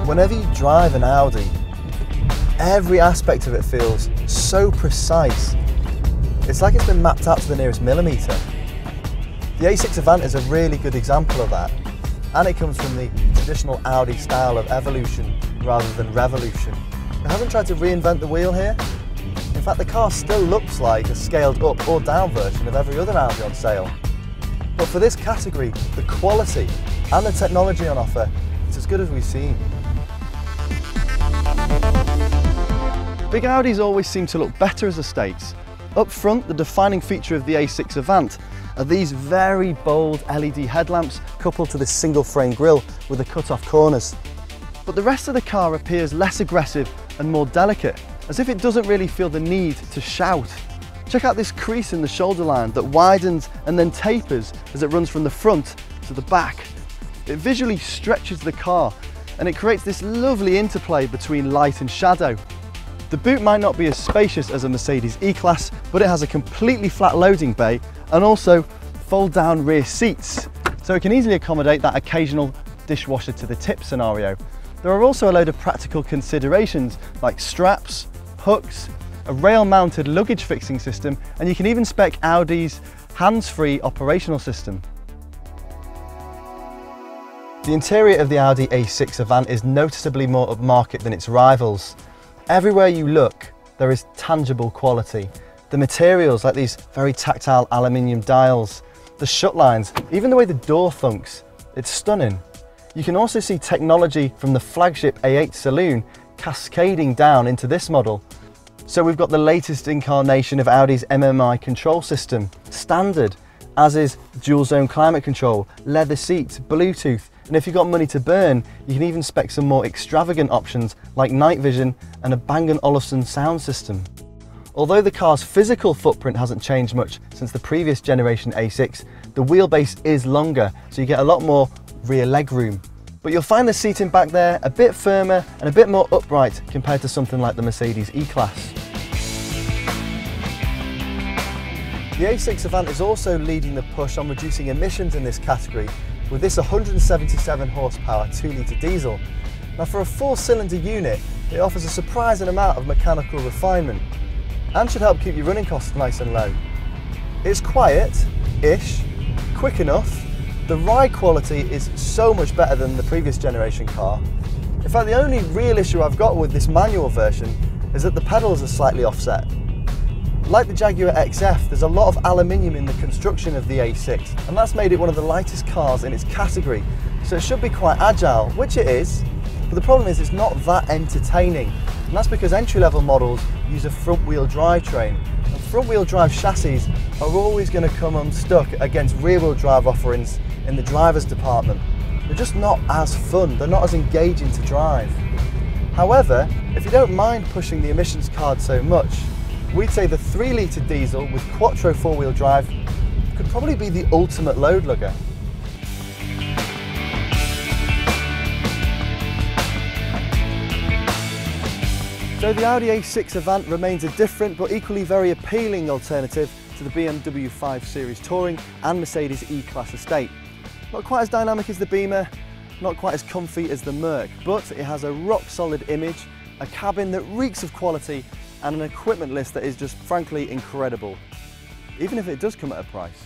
Whenever you drive an Audi, every aspect of it feels so precise. It's like it's been mapped out to the nearest millimetre. The A6 Avant is a really good example of that, and it comes from the traditional Audi style of evolution rather than revolution. It hasn't tried to reinvent the wheel here. In fact, the car still looks like a scaled up or down version of every other Audi on sale. But for this category, the quality and the technology on offer, it's as good as we've seen. Big Audis always seem to look better as estates. Up front, the defining feature of the A6 Avant are these very bold LED headlamps coupled to this single frame grille with the cut-off corners. But the rest of the car appears less aggressive and more delicate, as if it doesn't really feel the need to shout. Check out this crease in the shoulder line that widens and then tapers as it runs from the front to the back. It visually stretches the car and it creates this lovely interplay between light and shadow. The boot might not be as spacious as a Mercedes E-Class, but it has a completely flat loading bay and also fold down rear seats, so it can easily accommodate that occasional dishwasher to the tip scenario. There are also a load of practical considerations like straps, hooks, a rail-mounted luggage fixing system, and you can even spec Audi's hands-free operational system. The interior of the Audi A6 Avant is noticeably more upmarket than its rivals. Everywhere you look, there is tangible quality. The materials, like these very tactile aluminium dials, the shut lines, even the way the door thunks, it's stunning. You can also see technology from the flagship A8 saloon cascading down into this model. So we've got the latest incarnation of Audi's MMI control system, standard, as is dual zone climate control, leather seats, Bluetooth, and if you've got money to burn, you can even spec some more extravagant options like night vision and a Bang & Olufsen sound system. Although the car's physical footprint hasn't changed much since the previous generation A6, the wheelbase is longer, so you get a lot more rear legroom. But you'll find the seating back there a bit firmer and a bit more upright compared to something like the Mercedes E-Class. The A6 Avant is also leading the push on reducing emissions in this category with this 177 horsepower 2-litre diesel. Now for a 4-cylinder unit, it offers a surprising amount of mechanical refinement and should help keep your running costs nice and low. It's quiet-ish, quick enough, the ride quality is so much better than the previous generation car. In fact, the only real issue I've got with this manual version is that the pedals are slightly offset. Like the Jaguar XF, there's a lot of aluminium in the construction of the A6, and that's made it one of the lightest cars in its category, so it should be quite agile, which it is, but the problem is it's not that entertaining, and that's because entry-level models use a front-wheel drivetrain, and front-wheel drive chassis are always going to come unstuck against rear-wheel drive offerings in the driver's department. They're just not as fun, they're not as engaging to drive. However, if you don't mind pushing the emissions card so much, we'd say the 3-litre diesel with Quattro 4-wheel drive could probably be the ultimate load lugger. So the Audi A6 Avant remains a different but equally very appealing alternative to the BMW 5 Series Touring and Mercedes E-Class estate. Not quite as dynamic as the Beamer, not quite as comfy as the Merc, but it has a rock-solid image, a cabin that reeks of quality, and an equipment list that is just frankly incredible, even if it does come at a price.